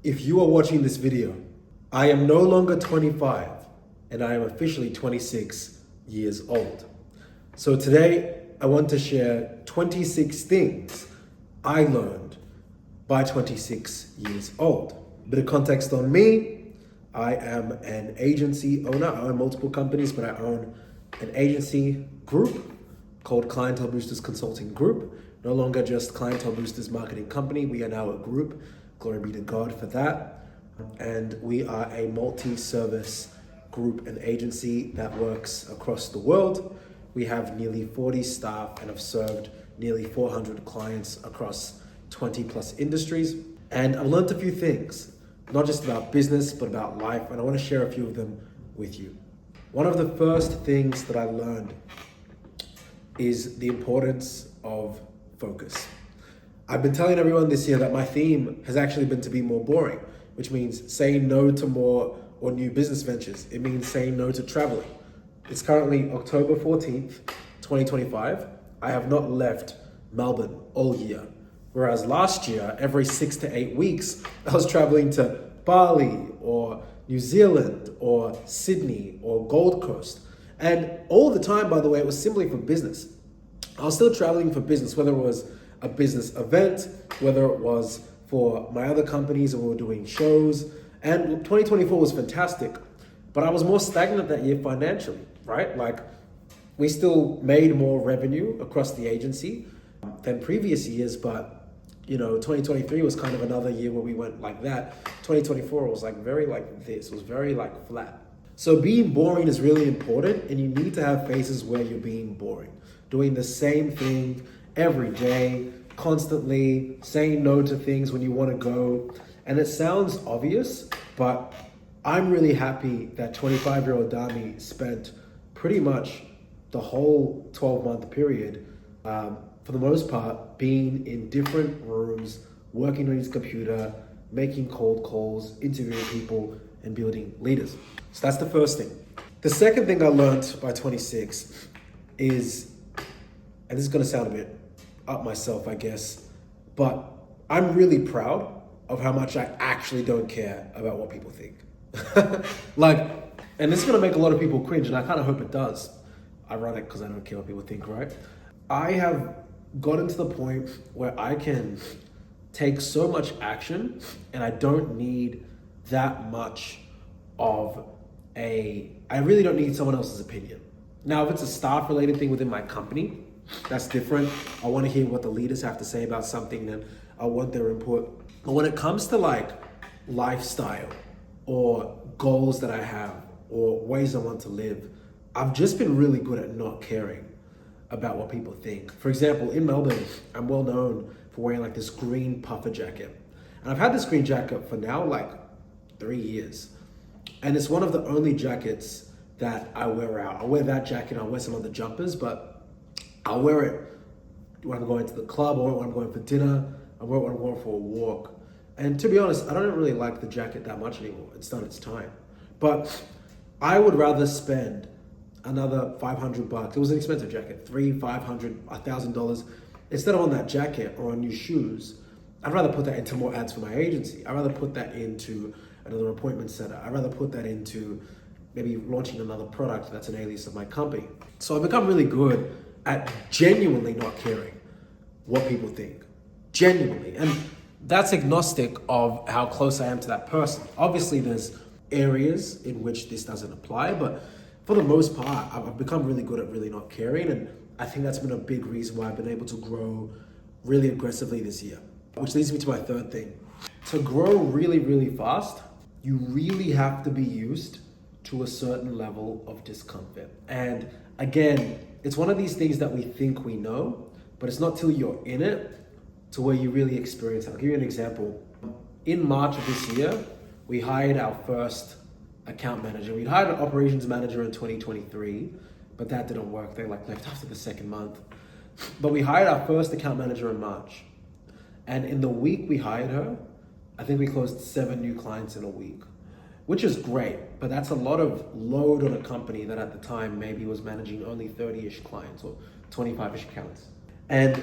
If you are watching this video, I am no longer 25 and I am officially 26 years old. So today I want to share 26 things I learned by 26 years old. Bit of context on me. I am an agency owner. I own multiple companies, but I own an agency group called Clientele Boosters Consulting Group. No longer just Clientele Boosters Marketing Company. We are now a group. Glory be to God for that. And we are a multi-service group and agency that works across the world. We have nearly 40 staff and have served nearly 400 clients across 20 plus industries. And I've learned a few things, not just about business, but about life. And I want to share a few of them with you. One of the first things that I learned is the importance of focus. I've been telling everyone this year that my theme has actually been to be more boring, which means saying no to more or new business ventures. It means saying no to traveling. It's currently October 14th, 2025. I have not left Melbourne all year. Whereas last year, every 6 to 8 weeks, I was traveling to Bali or New Zealand or Sydney or Gold Coast. And all the time, by the way, it was simply for business. I was still traveling for business, whether it was a business event, whether it was for my other companies and we were doing shows. And 2024 was fantastic, but I was more stagnant that year financially, right? Like we still made more revenue across the agency than previous years, but 2023 was kind of another year where we went like that. 2024 was like very like this, it was very like flat. So being boring is really important, and you need to have phases where you're being boring, doing the same thing every day, constantly saying no to things when you want to go. And it sounds obvious, but I'm really happy that 25-year-old Dami spent pretty much the whole 12-month period, for the most part, being in different rooms, working on his computer, making cold calls, interviewing people, and building leaders. So that's the first thing. The second thing I learned by 26 is, and this is going to sound a bit up myself, I guess, but I'm really proud of how much I actually don't care about what people think. And this is going to make a lot of people cringe, and I kind of hope it does. Ironic, because I don't care what people think, right? I have gotten to the point where I can take so much action, and I don't need that much of I really don't need someone else's opinion. Now, if it's a staff-related thing within my company, that's different. I want to hear what the leaders have to say about something, and I want their input. But when it comes to like lifestyle or goals that I have or ways I want to live, I've just been really good at not caring about what people think. For example, in Melbourne, I'm well known for wearing like this green puffer jacket. And I've had this green jacket for now like 3 years. And it's one of the only jackets that I wear out. I wear that jacket, I'll wear some other jumpers, but I'll wear it when I'm going to the club, or when I'm going for dinner, I wear it when I'm going for a walk. And to be honest, I don't really like the jacket that much anymore. It's done its time. But I would rather spend another $500. It was an expensive jacket, $300, $500, $1,000. Instead of on that jacket or on new shoes, I'd rather put that into more ads for my agency. I'd rather put that into another appointment center. I'd rather put that into maybe launching another product that's an alias of my company. So I've become really good at genuinely not caring what people think. Genuinely. And that's agnostic of how close I am to that person. Obviously, there's areas in which this doesn't apply, but for the most part, I've become really good at really not caring. And I think that's been a big reason why I've been able to grow really aggressively this year. Which leads me to my third thing. To grow really, really fast, you really have to be used to a certain level of discomfort. And again, it's one of these things that we think we know, but it's not till you're in it to where you really experience it. I'll give you an example. In March of this year, we hired our first account manager. We'd hired an operations manager in 2023, but that didn't work. They left after the second month. But we hired our first account manager in March. And in the week we hired her, I think we closed 7 new clients in a week, which is great, but that's a lot of load on a company that at the time maybe was managing only 30-ish clients or 25-ish accounts. And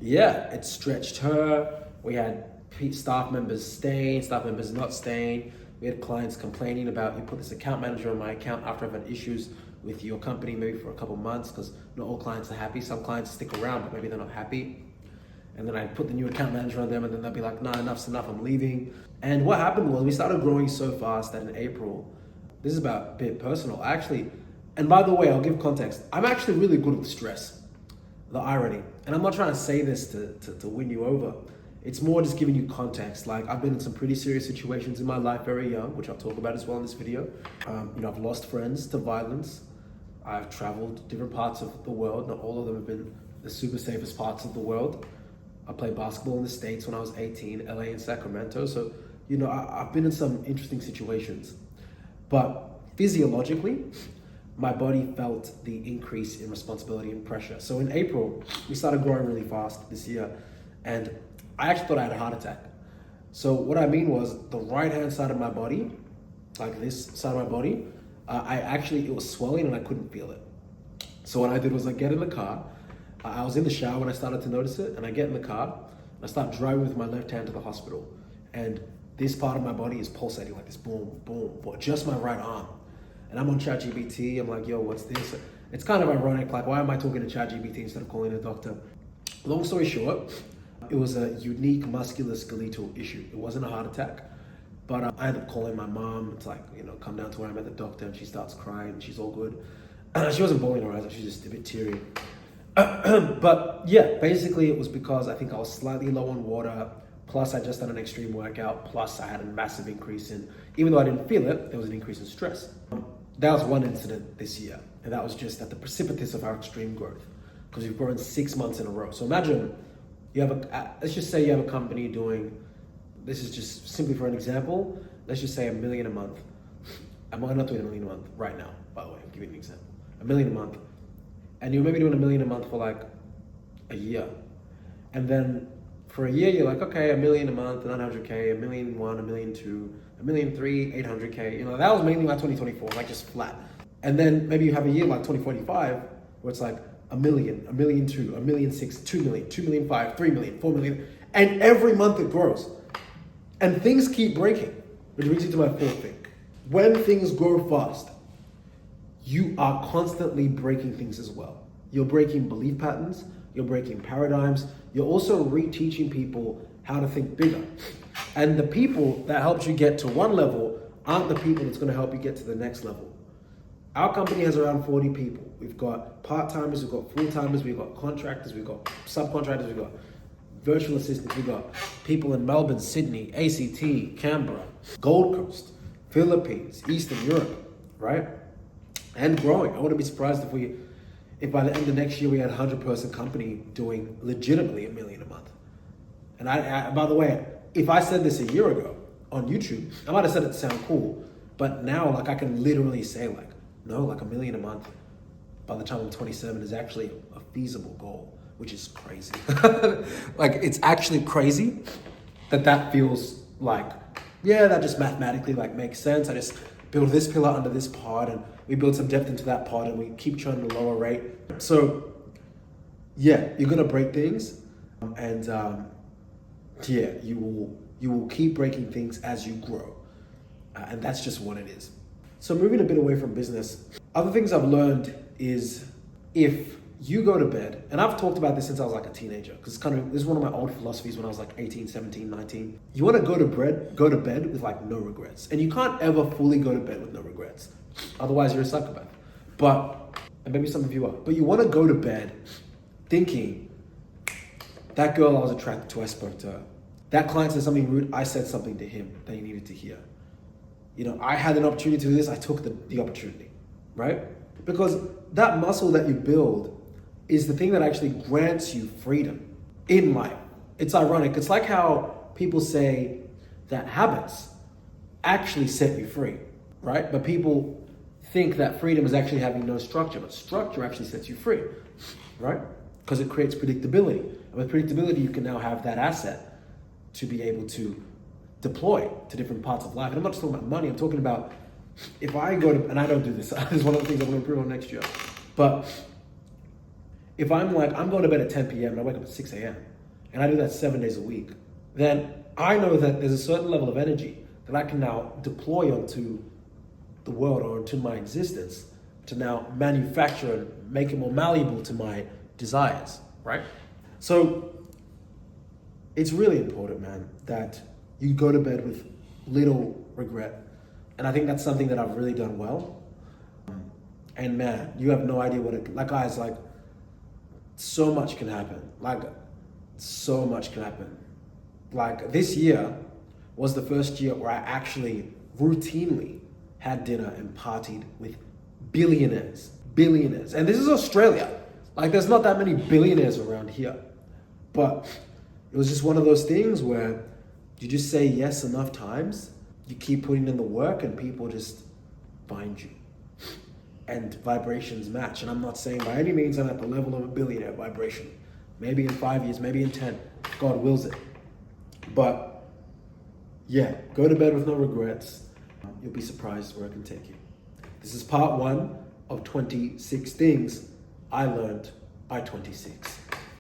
yeah, it stretched her. We had staff members staying, staff members not staying. We had clients complaining about, you put this account manager on my account after I've had issues with your company maybe for a couple months, because not all clients are happy. Some clients stick around, but maybe they're not happy. And then I put the new account manager on them, and then they'll be like, nah, enough's enough, I'm leaving. And what happened was we started growing so fast that in April, this is about a bit personal, actually. And by the way, I'll give context. I'm actually really good with stress, the irony. And I'm not trying to say this to win you over. It's more just giving you context. Like, I've been in some pretty serious situations in my life very young, which I'll talk about as well in this video. I've lost friends to violence. I've traveled different parts of the world. Not all of them have been the super safest parts of the world. I played basketball in the States when I was 18, LA and Sacramento. So, I've been in some interesting situations. But physiologically, my body felt the increase in responsibility and pressure. So in April, we started growing really fast this year, and I actually thought I had a heart attack. So what I mean was the right-hand side of my body, like this side of my body, it was swelling and I couldn't feel it. So what I did was I get in the car. I was in the shower when I started to notice it, and I get in the car, and I start driving with my left hand to the hospital. And this part of my body is pulsating like this, boom, boom, boom, just my right arm. And I'm on ChatGPT, I'm like, yo, what's this? It's kind of ironic, like, why am I talking to ChatGPT instead of calling a doctor? Long story short, it was a unique musculoskeletal issue. It wasn't a heart attack, but I ended up calling my mom. It's like, come down to where I'm at the doctor, and she starts crying, and she's all good. She wasn't bawling her eyes out, she was just a bit teary. But yeah, basically it was because I think I was slightly low on water, plus I just done an extreme workout, plus I had a massive increase in, even though I didn't feel it, there was an increase in stress. That was one incident this year, and that was just at the precipice of our extreme growth, because we've grown 6 months in a row. So imagine you have let's just say you have a company doing, this is just simply for an example, let's just say $1 million a month. I'm not doing $1 million a month right now, by the way, I'm giving you an example. $1 million a month. And you're maybe doing $1 million a month for like a year. And then for a year, you're like, okay, $1 million a month, 900K, $1 million one, $1 million two, $1 million three, 800K. That was mainly my 2024, like just flat. And then maybe you have a year like 2045, where it's like $1 million, $1 million two, $1 million six, $2 million, $2 million five, $3 million, $4 million. And every month it grows. And things keep breaking, which brings you to my fourth thing. When things grow fast, you are constantly breaking things as well. You're breaking belief patterns, you're breaking paradigms, you're also reteaching people how to think bigger. And the people that helped you get to one level aren't the people that's gonna help you get to the next level. Our company has around 40 people. We've got part-timers, we've got full-timers, we've got contractors, we've got subcontractors, we've got virtual assistants, we've got people in Melbourne, Sydney, ACT, Canberra, Gold Coast, Philippines, Eastern Europe, right? And growing. I wouldn't be surprised if by the end of next year we had a 100-person company doing legitimately $1 million a month. And I, by the way, if I said this a year ago on YouTube, I might have said it to sound cool, but now like I can literally say like, no, like $1 million a month by the time I'm 27 is actually a feasible goal, which is crazy. Like, it's actually crazy that feels like, yeah, that just mathematically like makes sense. I just build this pillar under this pod, and we build some depth into that pod, and we keep trying to lower rate. So yeah, you're gonna break things, and yeah, you will keep breaking things as you grow, and that's just what it is. So moving a bit away from business, other things I've learned is if you go to bed, and I've talked about this since I was like a teenager, because this is one of my old philosophies when I was like 18, 17, 19. You want to go to bed with like no regrets. And you can't ever fully go to bed with no regrets. Otherwise you're a psychopath. And maybe some of you are, but you want to go to bed thinking, that girl I was attracted to, I spoke to her. That client said something rude, I said something to him that he needed to hear. I had an opportunity to do this, I took the opportunity, right? Because that muscle that you build is the thing that actually grants you freedom in life. It's ironic. It's like how people say that habits actually set you free, right? But people think that freedom is actually having no structure, but structure actually sets you free, right? Because it creates predictability. And with predictability, you can now have that asset to be able to deploy to different parts of life. And I'm not just talking about money, I'm talking about if I go to, and I don't do this, this is one of the things I'm gonna improve on next year, but if I'm going to bed at 10 p.m. and I wake up at 6 a.m. and I do that 7 days a week, then I know that there's a certain level of energy that I can now deploy onto the world or into my existence to now manufacture and make it more malleable to my desires, right? So it's really important, man, that you go to bed with little regret. And I think that's something that I've really done well. And man, you have no idea what it, like guys, like so much can happen. Like so much can happen. Like this year was the first year where I actually routinely had dinner and partied with billionaires. And this is Australia. Like there's not that many billionaires around here. But it was just one of those things where you just say yes enough times, you keep putting in the work and people just find you. And vibrations match. And I'm not saying by any means I'm at the level of a billionaire vibration. Maybe in 5 years, maybe in 10, God wills it. But yeah, go to bed with no regrets. You'll be surprised where it can take you. This is part 1 of 26 things I learned by 26.